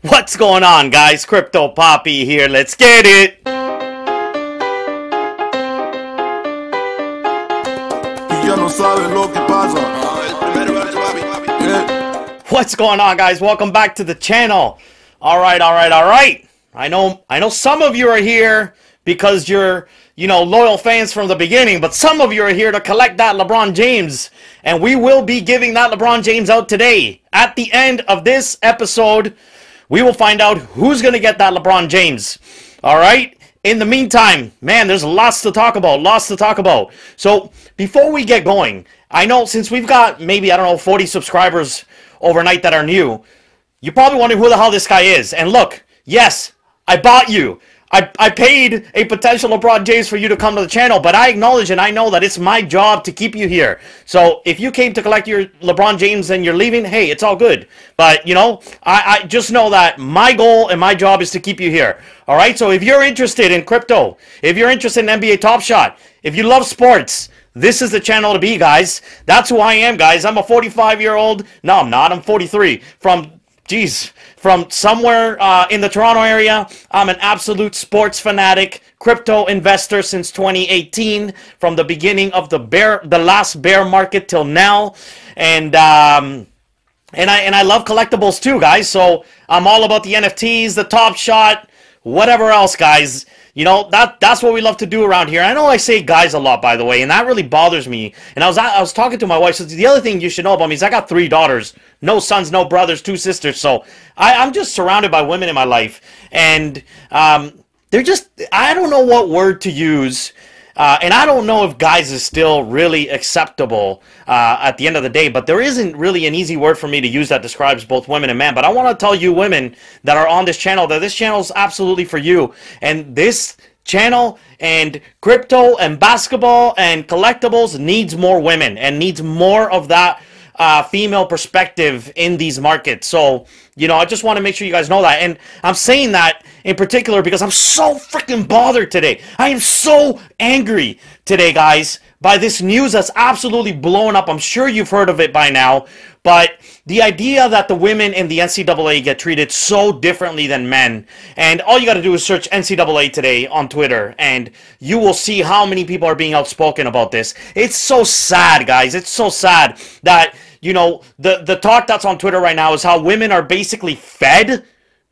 What's going on, guys? Crypto Poppy here. Let's get it. What's going on, guys? Welcome back to the channel. All right. I know some of you are here because you're, loyal fans from the beginning, but some of you are here to collect that LeBron James, and we will be giving that LeBron James out today. At the end of this episode, we will find out who's going to get that LeBron James. All right? In the meantime, man, there's lots to talk about. So, before we get going, I know since we've got maybe, 40 subscribers overnight that are new, you're probably wondering who the hell this guy is. And look, yes, I bought you. I paid a potential LeBron James for you to come to the channel, but I acknowledge and I know that it's my job to keep you here. So if you came to collect your LeBron James and you're leaving, hey, it's all good. But, I just know that my goal and my job is to keep you here. All right? So if you're interested in crypto, if you're interested in NBA Top Shot, if you love sports, this is the channel to be, guys. That's who I am, guys. I'm a 45-year-old. No, I'm not. I'm 43. From somewhere in the Toronto area. I'm an absolute sports fanatic, crypto investor since 2018, from the beginning of the last bear market till now, and I love collectibles too, guys. So I'm all about the NFTs, the Top Shot, whatever else, guys. That's what we love to do around here. I know I say guys a lot, by the way, and that really bothers me. And I was talking to my wife. So the other thing you should know about me is I got 3 daughters, no sons, no brothers, 2 sisters. So I'm just surrounded by women in my life, and they're just, I don't know what word to use. And I don't know if guys is still really acceptable at the end of the day, but there isn't really an easy word for me to use that describes both women and men. But I want to tell you women that are on this channel that this channel is absolutely for you. And this channel and crypto and basketball and collectibles needs more women and needs more of that female perspective in these markets. So, I just want to make sure you guys know that. And I'm saying that in particular because I'm so freaking bothered today. I am so angry today, guys, by this news that's absolutely blowing up. I'm sure you've heard of it by now. But the idea that the women in the NCAA get treated so differently than men. And all you got to do is search NCAA today on Twitter, and you will see how many people are being outspoken about this. It's so sad, guys. It's so sad that, the talk that's on Twitter right now is how women are basically fed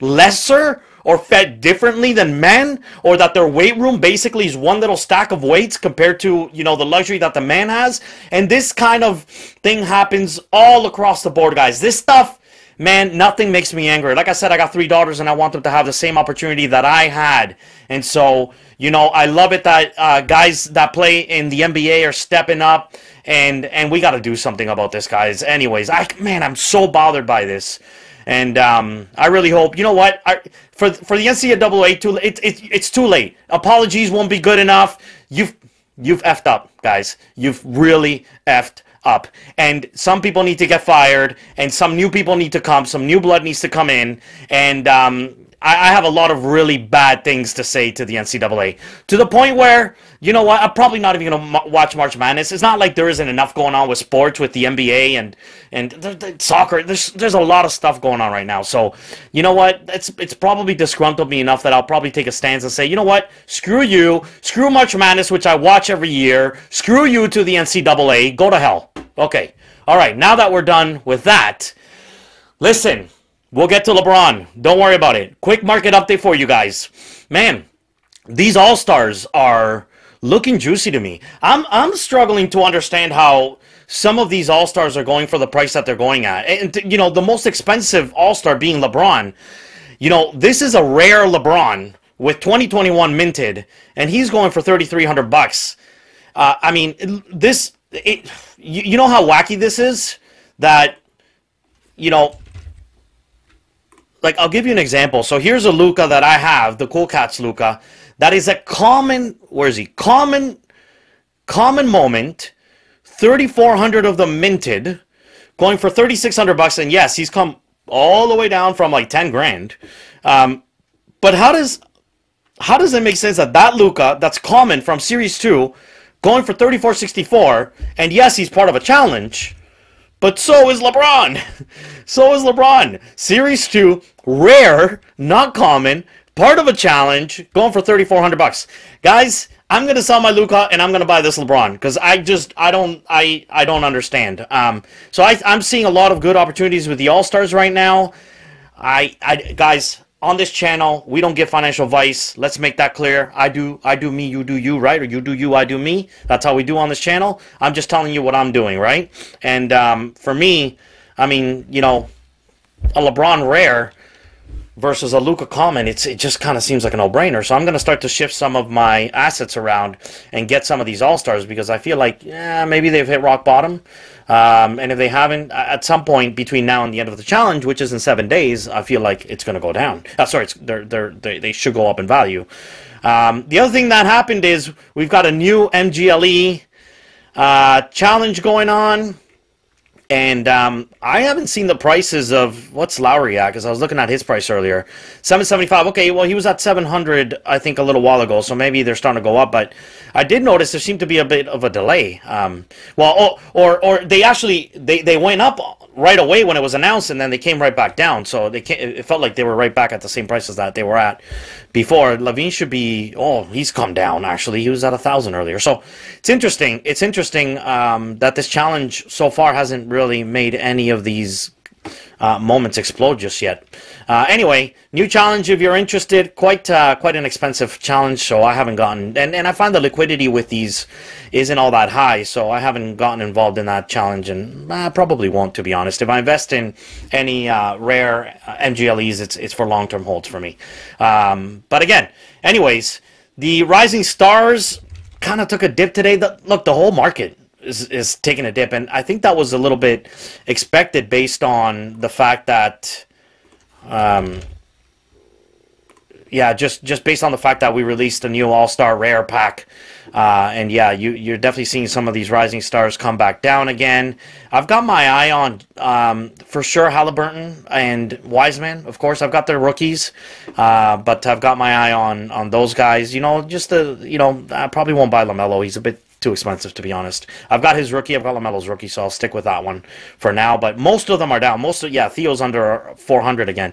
lesser or fed differently than men, or that their weight room basically is one little stack of weights compared to, the luxury that the man has. And this kind of thing happens all across the board, guys. This stuff, man, nothing makes me angry. Like I said, I got 3 daughters and I want them to have the same opportunity that I had. And so, I love it that guys that play in the NBA are stepping up, and we got to do something about this, guys. Anyways, I'm so bothered by this. And I really hope, for the NCAA, it's too late. Apologies won't be good enough. You've effed up, guys. You've really effed up. And some people need to get fired, and some new people need to come. Some new blood needs to come in. And I have a lot of really bad things to say to the NCAA. To the point where, I'm probably not even going to watch March Madness. It's not like there isn't enough going on with sports, with the NBA and the soccer. There's a lot of stuff going on right now. So, you know what? It's probably disgruntled me enough that I'll probably take a stance and say, you know what? Screw you. Screw March Madness, which I watch every year. Screw you to the NCAA. Go to hell. Okay. All right. Now that we're done with that, listen. We'll get to LeBron. Don't worry about it. Quick market update for you guys. Man, these All-Stars are looking juicy to me. I'm struggling to understand how some of these All-Stars are going for the price that they're going at. And, the most expensive All-Star being LeBron. This is a rare LeBron with 2021 minted, and he's going for $3,300. I mean, you know how wacky this is? That, like, I'll give you an example. So here's a Luka that I have, the Cool Cats Luka. That is a common, Common moment. 3,400 of them minted, going for $3,600. And yes, he's come all the way down from like 10 grand. But how does it make sense that Luka, that's common from Series 2, going for $3,464, and yes, he's part of a challenge, But so is LeBron. So is LeBron. Series 2, rare, not common, part of a challenge, going for $3,400. Guys, I'm gonna sell my Luka and I'm gonna buy this LeBron because I don't understand. So I'm seeing a lot of good opportunities with the All-Stars right now. Guys, on this channel, we don't give financial advice. Let's make that clear. I do me, you do you, right? Or you do you, I do me. That's how we do on this channel. I'm just telling you what I'm doing, right? And for me, I mean, you know, a LeBron rare versus a Luka common, it just kind of seems like a no-brainer. So I'm going to start to shift some of my assets around and get some of these All-Stars because I feel like, maybe they've hit rock bottom. And if they haven't, at some point between now and the end of the challenge, which is in 7 days, I feel like it's going to go down. Sorry, they should go up in value. The other thing that happened is we've got a new MGLE challenge going on. And I haven't seen the prices of what's Lowry at because I was looking at his price earlier. $775. Okay, well he was at 700 I think a little while ago, so maybe they're starting to go up. But I did notice there seemed to be a bit of a delay. Or they actually they went up right away when it was announced, and then they came right back down. So it felt like they were right back at the same prices that they were at before. Levine should be. Oh, he's come down actually. He was at 1,000 earlier. So it's interesting. It's interesting that this challenge so far hasn't really made any of these moments explode just yet. Anyway, new challenge if you're interested. Quite an expensive challenge, so I haven't gotten. And I find the liquidity with these isn't all that high, so I haven't gotten involved in that challenge, and I probably won't, to be honest. If I invest in any rare MGLEs, it's for long-term holds for me. But again, anyways, the Rising Stars kind of took a dip today. Look, the whole market is taking a dip, and I think that was a little bit expected based on the fact that yeah, just based on the fact that we released a new All-Star Rare pack. And yeah, you're definitely seeing some of these Rising Stars come back down again. I've got my eye on, for sure, Halliburton and Wiseman. Of course, I've got their rookies, but I've got my eye on those guys. You know, I probably won't buy LaMelo. He's a bit too expensive, to be honest. I've got his rookie. I've got LaMelo's rookie, so I'll stick with that one for now. But most of them are down. Theo's under 400 again.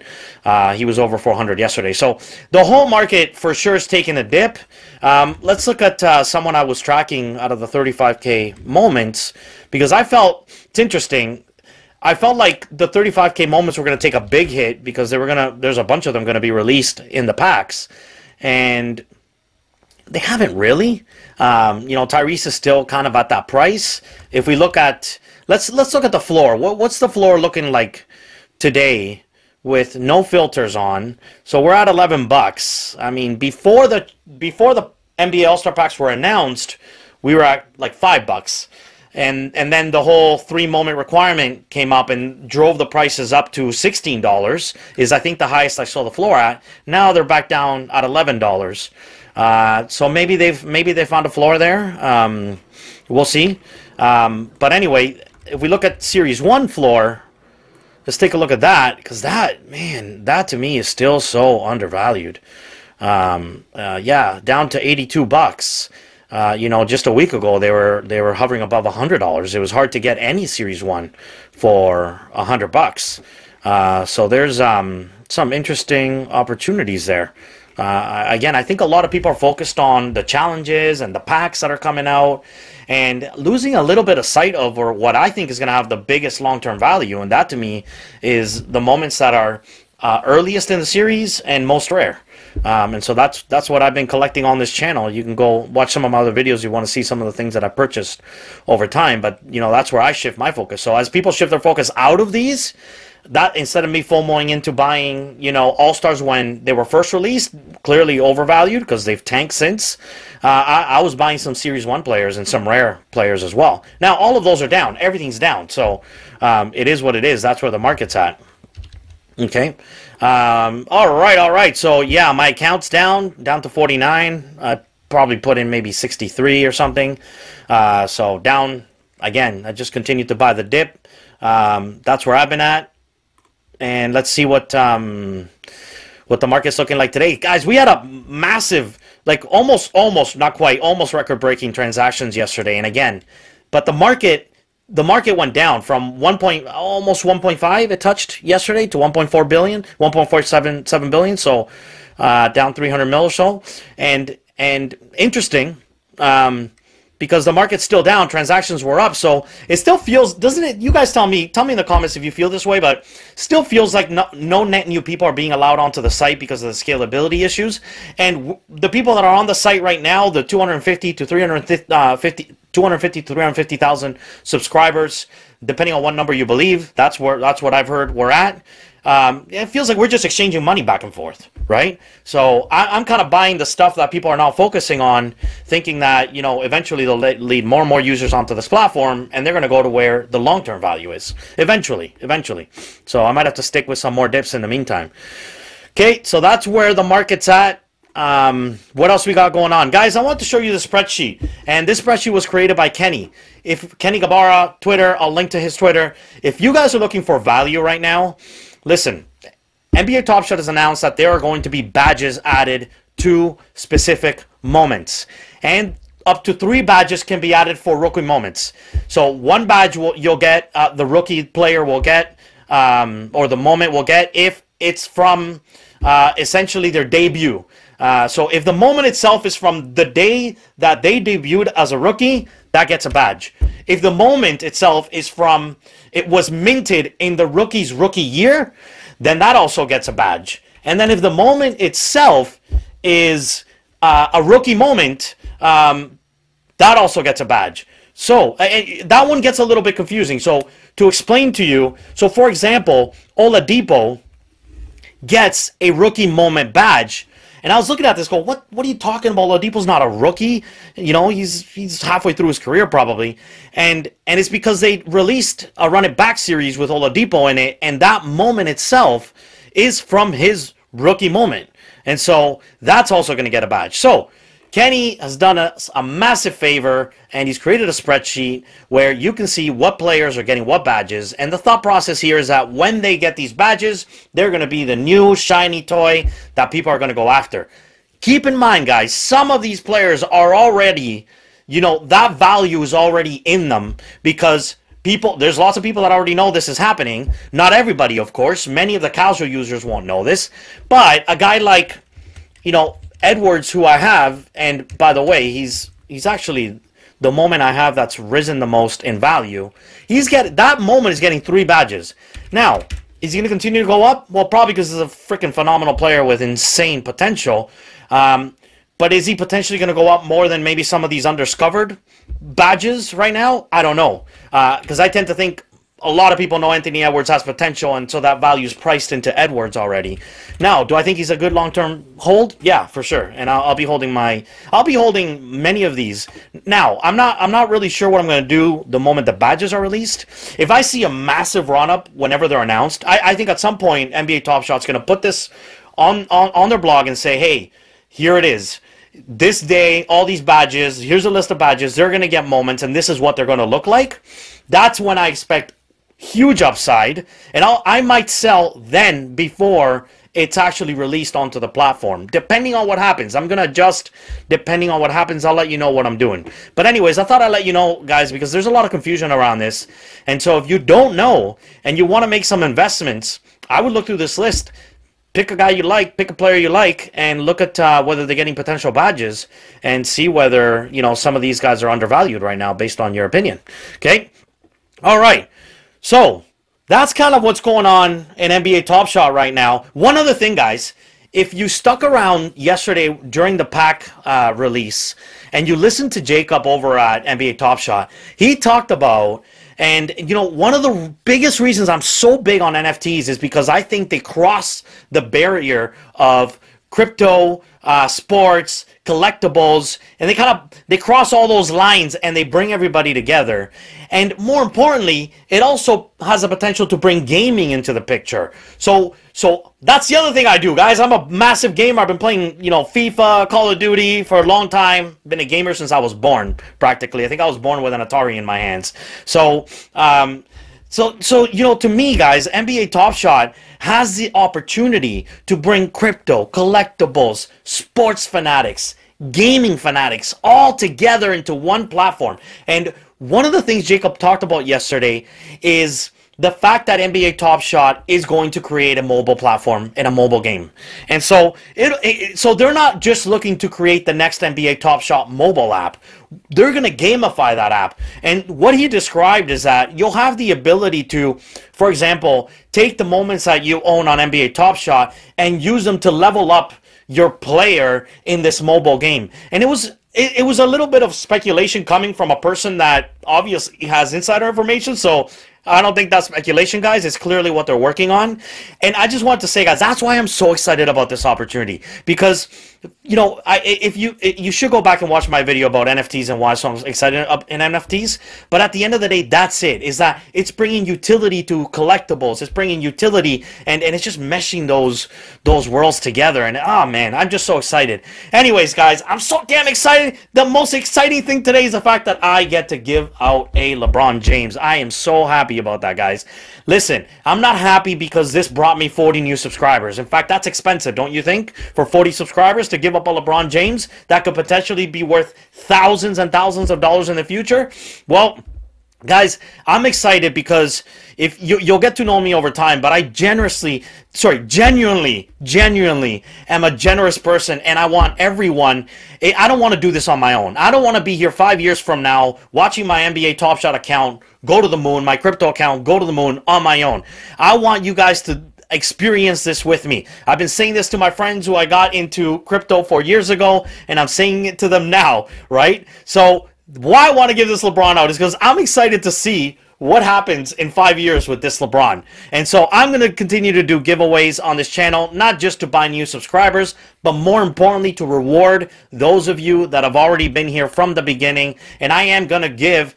He was over 400 yesterday. So the whole market for sure is taking a dip. Let's look at someone I was tracking out of the 35K moments, because I felt it's interesting. I felt like the 35K moments were going to take a big hit because there's a bunch of them going to be released in the packs, and they haven't really. You know, Tyrese is still kind of at that price. If we look at, let's look at the floor. What's the floor looking like today with no filters on? So we're at $11. I mean, before the NBA All-Star packs were announced, we were at like $5. And then the whole 3-moment requirement came up and drove the prices up to $16. Is I think the highest I saw the floor at. Now they're back down at $11. So maybe they found a floor there. We'll see. But anyway, if we look at Series 1 floor, let's take a look at that, because that to me is still so undervalued. Yeah, down to $82. You know, just a week ago they were hovering above $100. It was hard to get any Series 1 for $100. So there's some interesting opportunities there. Again, I think a lot of people are focused on the challenges and the packs that are coming out and losing a little bit of sight of what I think is going to have the biggest long-term value, and that to me is the moments that are earliest in the series and most rare. And so that's what I've been collecting on this channel. You can go watch some of my other videos if you want to see some of the things that I purchased over time, but you know, that's where I shift my focus. So as people shift their focus out of these, that instead of me FOMOing into buying, you know, All-Stars when they were first released, clearly overvalued because they've tanked since, I was buying some Series 1 players and some rare players as well. Now, all of those are down. Everything's down. So it is what it is. That's where the market's at. Okay. All right. So, yeah, my account's down to 49. I probably put in maybe 63 or something. So down, again, I just continued to buy the dip. That's where I've been at. And let's see what the market's looking like today. Guys, we had a massive, like almost, not quite, almost record-breaking transactions yesterday. And again, but the market the market went down from almost 1.5 it touched yesterday to 1.4 billion, 1.477 billion. So down 300 mil or so. And interesting, because the market's still down, transactions were up, so it still feels, doesn't it? You guys tell me in the comments if you feel this way, but still feels like no net new people are being allowed onto the site because of the scalability issues. And the people that are on the site right now, the 250 to 350,000 subscribers, depending on what number you believe, that's what I've heard we're at. It feels like we're just exchanging money back and forth, right? So I'm kind of buying the stuff that people are now focusing on, thinking that, you know, eventually they'll lead more and more users onto this platform, and they're going to go to where the long-term value is. Eventually. So I might have to stick with some more dips in the meantime. Okay, so that's where the market's at. What else we got going on? Guys, I want to show you the spreadsheet. And this spreadsheet was created by Kenny. Kenny Gabara, Twitter, I'll link to his Twitter. If you guys are looking for value right now, listen, NBA Top Shot has announced that there are going to be badges added to specific moments. And up to 3 badges can be added for rookie moments. So 1 badge you'll get, the rookie player will get, or the moment will get, if it's from essentially their debut. So if the moment itself is from the day that they debuted as a rookie, that gets a badge. If the moment itself is from, it was minted in the rookie's rookie year, then that also gets a badge. And then if the moment itself is a rookie moment, that also gets a badge. So that one gets a little bit confusing. So to explain to you, so for example, Oladipo gets a rookie moment badge. And I was looking at this going, what are you talking about? Oladipo's not a rookie. You know, he's halfway through his career probably. And it's because they released a Run It Back series with Oladipo in it, and that moment itself is from his rookie moment. And so that's also going to get a badge. So Kenny has done a massive favor, and he's created a spreadsheet where you can see what players are getting what badges. And the thought process here is that when they get these badges, they're going to be the new shiny toy that people are going to go after. Keep in mind, guys, some of these players are already, you know, that value is already in them because there's lots of people that already know this is happening. Not everybody, of course. Many of the casual users won't know this. But a guy like, you know, Edwards, who I have, and by the way, he's actually the moment I have that's risen the most in value. That moment is getting 3 badges. Now, is he going to continue to go up? Well, probably because he's a freaking phenomenal player with insane potential. But is he potentially going to go up more than maybe some of these undiscovered badges right now? I don't know. Because I tend to think a lot of people know Anthony Edwards has potential, and so that value is priced into Edwards already. Now, do I think he's a good long-term hold? Yeah, for sure. And I'll be holding many of these. Now, I'm not really sure what I'm going to do the moment the badges are released. If I see a massive run-up whenever they're announced, I think at some point NBA Top Shot's going to put this on their blog and say, hey, here it is. This day, all these badges, here's a list of badges, they're going to get moments, and this is what they're going to look like. That's when I expect huge upside, and I might sell then before it's actually released onto the platform, depending on what happens. I'm going to adjust depending on what happens. I'll let you know what I'm doing. But anyways, I thought I'd let you know, guys, because there's a lot of confusion around this. And so if you don't know and you want to make some investments, I would look through this list. Pick a guy you like, pick a player you like, and look at whether they're getting potential badges and see whether, you know, some of these guys are undervalued right now based on your opinion. Okay? All right. So that's kind of what's going on in NBA Top Shot right now. One other thing, guys, if you stuck around yesterday during the pack release and you listened to Jacob over at NBA Top Shot, he talked about, and you know, one of the biggest reasons I'm so big on NFTs is because I think they cross the barrier of crypto, sports, collectibles, and they cross all those lines and they bring everybody together. And more importantly, it also has the potential to bring gaming into the picture. So that's the other thing I do, guys. I'm a massive gamer. I've been playing, you know, FIFA, Call of Duty for a long time. Been a gamer since I was born, practically. I think I was born with an Atari in my hands. So you know, to me, guys, NBA Top Shot has the opportunity to bring crypto, collectibles, sports fanatics, gaming fanatics all together into one platform. And one of the things Jacob talked about yesterday is the fact that NBA Top Shot is going to create a mobile platform and a mobile game. And so so they're not just looking to create the next NBA Top Shot mobile app. They're going to gamify that app. And what he described is that you'll have the ability to, for example, take the moments that you own on NBA Top Shot and use them to level up your player in this mobile game. And it was a little bit of speculation coming from a person that obviously has insider information, so I don't think that's speculation, guys. It's clearly what they're working on. And I just want to say, guys, that's why I'm so excited about this opportunity. Because, you know, you should go back and watch my video about NFTs and why I'm excited in NFTs. But at the end of the day, that's it. Is that it's bringing utility to collectibles. It's bringing utility, and it's just meshing those worlds together. And, oh, man, I'm just so excited. Anyways, guys, I'm so damn excited. The most exciting thing today is the fact that I get to give out a LeBron James. I am so happy about that, guys. Listen, I'm not happy because this brought me 40 new subscribers. In fact, that's expensive, don't you think? For 40 subscribers to give up a LeBron James that could potentially be worth thousands and thousands of dollars in the future? Well, guys, I'm excited because if you'll get to know me over time, but I genuinely am a generous person, and I want everyone. I don't want to do this on my own. I don't want to be here 5 years from now watching my NBA Top Shot account go to the moon, my crypto account go to the moon on my own. I want you guys to experience this with me. I've been saying this to my friends who I got into crypto 4 years ago, and I'm saying it to them now, right? So why I want to give this LeBron out is because I'm excited to see what happens in 5 years with this LeBron. And so I'm going to continue to do giveaways on this channel, not just to buy new subscribers, but more importantly to reward those of you that have already been here from the beginning. And I am going to give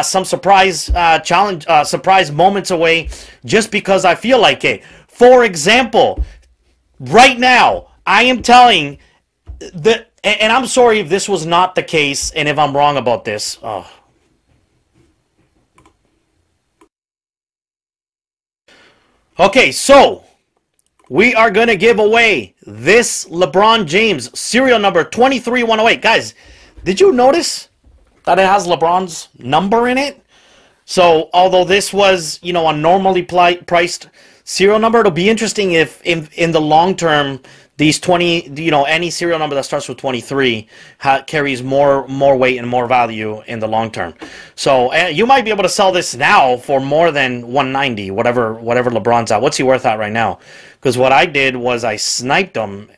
some surprise surprise moments away just because I feel like it. For example, right now, I am telling and I'm sorry if this was not the case and if I'm wrong about this. Oh. Okay, so we are going to give away this LeBron James serial number 23108. Guys, did you notice that it has LeBron's number in it? So, although this was, you know, a normally priced serial number, it'll be interesting if in the long term these 20, you know, any serial number that starts with 23 carries more weight and more value in the long term. So you might be able to sell this now for more than 190, whatever LeBron's at. What's he worth at right now? Because what I did was I sniped him,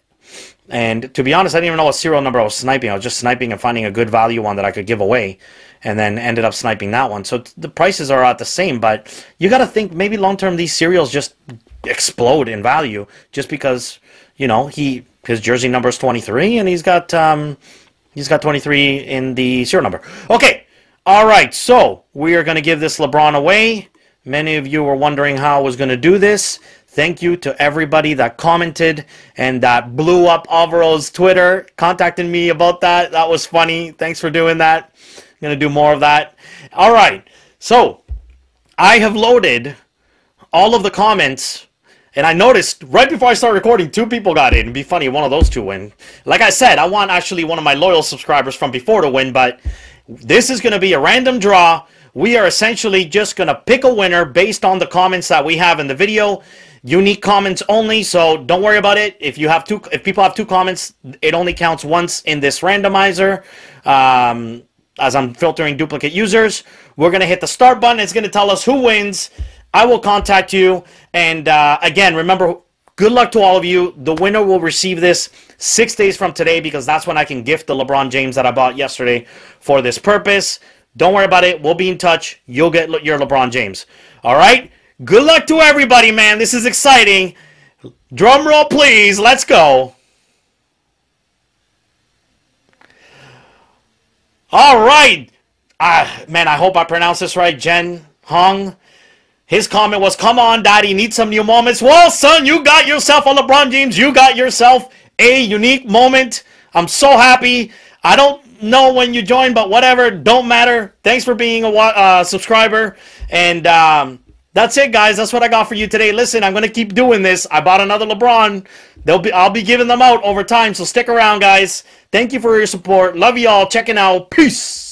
and to be honest, I didn't even know what serial number I was sniping. I was just sniping and finding a good value one that I could give away, and then ended up sniping that one. So the prices are at the same, but you got to think maybe long term these serials just explode in value just because, you know, his jersey number is 23 and he's got 23 in the serial number. Okay, all right. So we are going to give this LeBron away. Many of you were wondering how I was going to do this. Thank you to everybody that commented and that blew up Alvaro's Twitter, contacting me about that. That was funny. Thanks for doing that. I'm going to do more of that. All right. So I have loaded all of the comments. And I noticed right before I started recording, 2 people got in. It'd be funny if one of those 2 win. Like I said, I want actually one of my loyal subscribers from before to win, but this is going to be a random draw. We are essentially just going to pick a winner based on the comments that we have in the video. Unique comments only, so don't worry about it. If people have 2 comments, it only counts once in this randomizer. As I'm filtering duplicate users, we're going to hit the start button. It's going to tell us who wins. I will contact you, and again, remember, good luck to all of you. The winner will receive this 6 days from today because that's when I can gift the LeBron James that I bought yesterday for this purpose. Don't worry about it. We'll be in touch. You'll get your LeBron James. All right? Good luck to everybody, man. This is exciting. Drum roll, please. Let's go. All right. Man, I hope I pronounced this right. Jen Hong. His comment was, come on, Daddy, need some new moments. Well, son, you got yourself a LeBron James. You got yourself a unique moment. I'm so happy. I don't know when you joined, but whatever. Don't matter. Thanks for being a subscriber. And that's it, guys. That's what I got for you today. Listen, I'm going to keep doing this. I bought another LeBron. I'll be giving them out over time, so stick around, guys. Thank you for your support. Love you all. Checking out. Peace.